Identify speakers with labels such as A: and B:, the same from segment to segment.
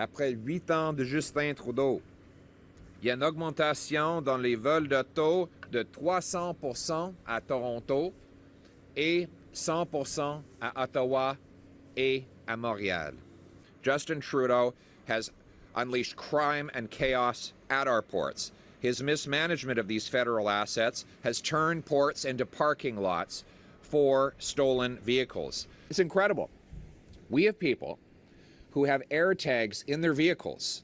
A: après 8 ans de Justin Trudeau. Il y a une augmentation dans les vols d'auto de 300% à Toronto et 100% à Ottawa et à Montréal. Justin Trudeau has unleashed crime and chaos at our ports. His mismanagement of these federal assets has turned ports into parking lots for stolen vehicles. It's incredible. We have people who have air tags in their vehicles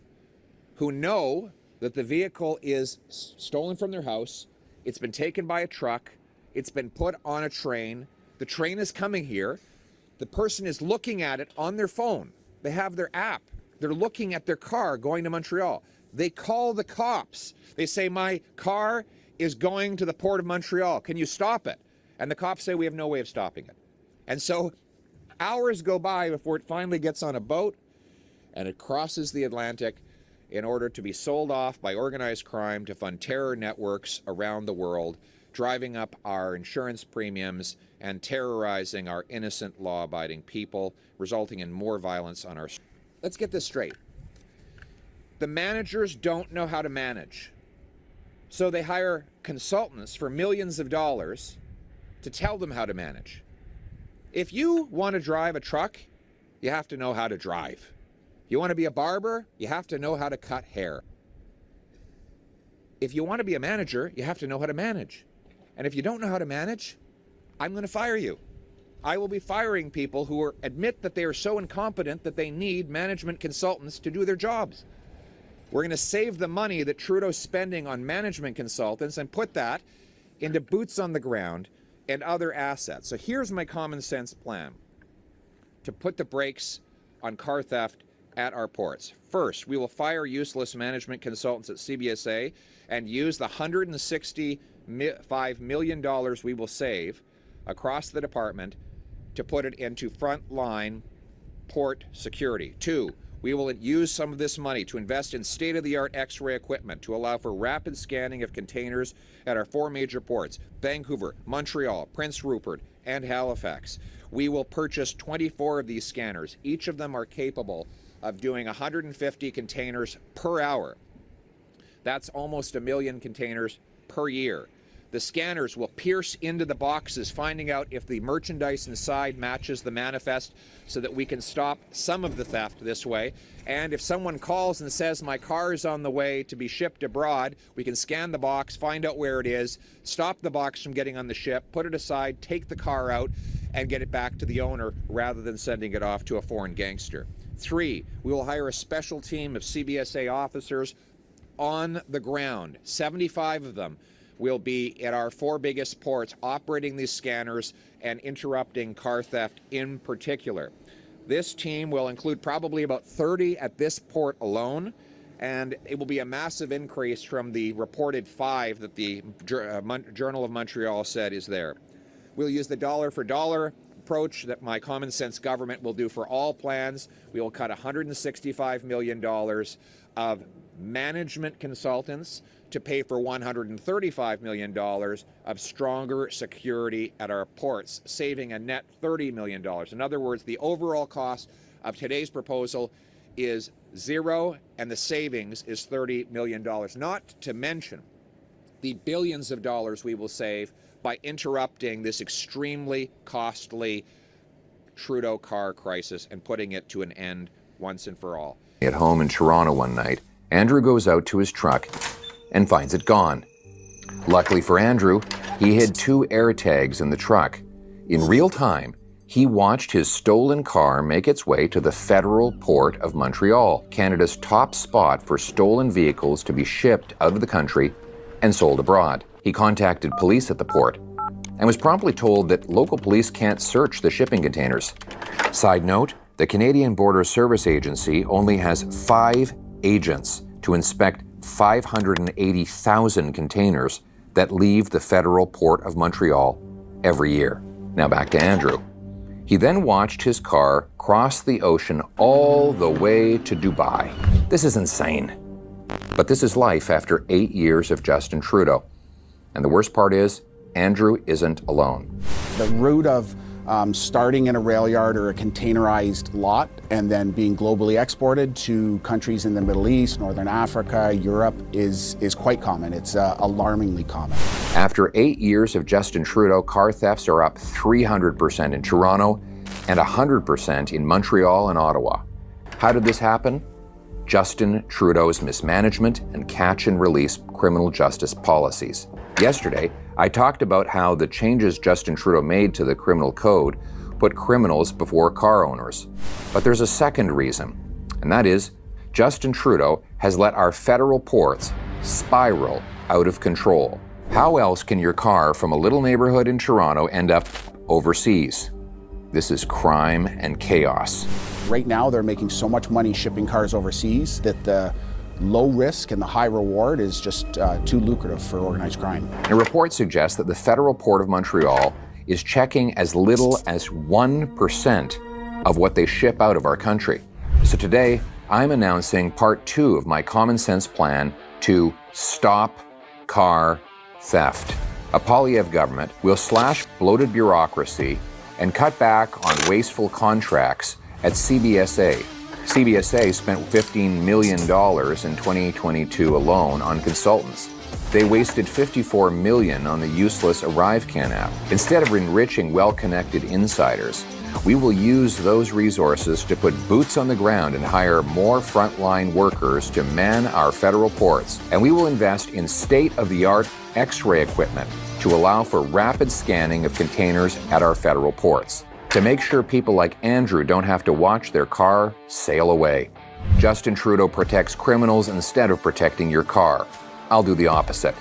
A: who know that the vehicle is stolen from their house, it's been taken by a truck, it's been put on a train, the train is coming here, the person is looking at it on their phone. They have their app. They're looking at their car going to Montreal. They call the cops. They say, my car is going to the Port of Montreal. Can you stop it? And the cops say, we have no way of stopping it. And so hours go by before it finally gets on a boat and it crosses the Atlantic in order to be sold off by organized crime to fund terror networks around the world, driving up our insurance premiums and terrorizing our innocent, law-abiding people, resulting in more violence on our streets. Let's get this straight. The managers don't know how to manage. So they hire consultants for millions of dollars to tell them how to manage. If you want to drive a truck, you have to know how to drive. You want to be a barber, you have to know how to cut hair. If you want to be a manager, you have to know how to manage. And if you don't know how to manage, I'm going to fire you. I will be firing people who admit that they are so incompetent that they need management consultants to do their jobs. We're going to save the money that Trudeau's spending on management consultants and put that into boots on the ground and other assets. So here's my common sense plan to put the brakes on car theft at our ports. First, we will fire useless management consultants at CBSA and use the $165 million we will save across the department to put it into frontline port security. Two, we will use some of this money to invest in state-of-the-art X-ray equipment to allow for rapid scanning of containers at our 4 major ports, Vancouver, Montreal, Prince Rupert, and Halifax. We will purchase 24 of these scanners. Each of them are capable of doing 150 containers per hour. That's almost 1 million containers per year. The scanners will pierce into the boxes, finding out if the merchandise inside matches the manifest so that we can stop some of the theft this way. And if someone calls and says, my car is on the way to be shipped abroad, we can scan the box, find out where it is, stop the box from getting on the ship, put it aside, take the car out, and get it back to the owner rather than sending it off to a foreign gangster. 3, we will hire a special team of CBSA officers on the ground, 75 of them will be at our 4 biggest ports operating these scanners and interrupting car theft in particular. This team will include probably about 30 at this port alone, and it will be a massive increase from the reported 5 that the Journal of Montreal said is there. We'll use the dollar for dollar approach that my common sense government will do for all plans. We will cut $165 million of management consultants to pay for $135 million of stronger security at our ports, saving a net $30 million. In other words, the overall cost of today's proposal is 0 and the savings is $30 million, not to mention the billions of dollars we will save by interrupting this extremely costly Trudeau car crisis and putting it to an end once and for all.
B: At home in Toronto one night, Andrew goes out to his truck and finds it gone. Luckily for Andrew, he hid 2 air tags in the truck. In real time, he watched his stolen car make its way to the federal port of Montreal, Canada's top spot for stolen vehicles to be shipped out of the country and sold abroad. He contacted police at the port and was promptly told that local police can't search the shipping containers. Side note, the Canadian Border Service Agency only has 5 agents to inspect 580,000 containers that leave the federal port of Montreal every year. Now back to Andrew. He then watched his car cross the ocean all the way to Dubai. This is insane. But this is life after 8 years of Justin Trudeau. And the worst part is, Andrew isn't alone.
C: The root of starting in a rail yard or a containerized lot and then being globally exported to countries in the Middle East, Northern Africa, Europe is quite common. It's alarmingly common.
B: After 8 years of Justin Trudeau, car thefts are up 300% in Toronto and 100% in Montreal and Ottawa. How did this happen? Justin Trudeau's mismanagement and catch-and-release criminal justice policies. Yesterday, I talked about how the changes Justin Trudeau made to the criminal code put criminals before car owners. But there's a second reason, and that is Justin Trudeau has let our federal ports spiral out of control. How else can your car from a little neighborhood in Toronto end up overseas? This is crime and chaos.
C: Right now, they're making so much money shipping cars overseas that the low risk and the high reward is just too lucrative for organized crime.
B: A report suggests that the federal port of Montreal is checking as little as 1% of what they ship out of our country. So today, I'm announcing part 2 of my common sense plan to stop car theft. A Poilievre government will slash bloated bureaucracy and cut back on wasteful contracts at CBSA. CBSA spent $15 million in 2022 alone on consultants. They wasted $54 million on the useless ArriveCan app. Instead of enriching well-connected insiders, we will use those resources to put boots on the ground and hire more frontline workers to man our federal ports. And we will invest in state-of-the-art X-ray equipment to allow for rapid scanning of containers at our federal ports, to make sure people like Andrew don't have to watch their car sail away. Justin Trudeau protects criminals instead of protecting your car. I'll do the opposite.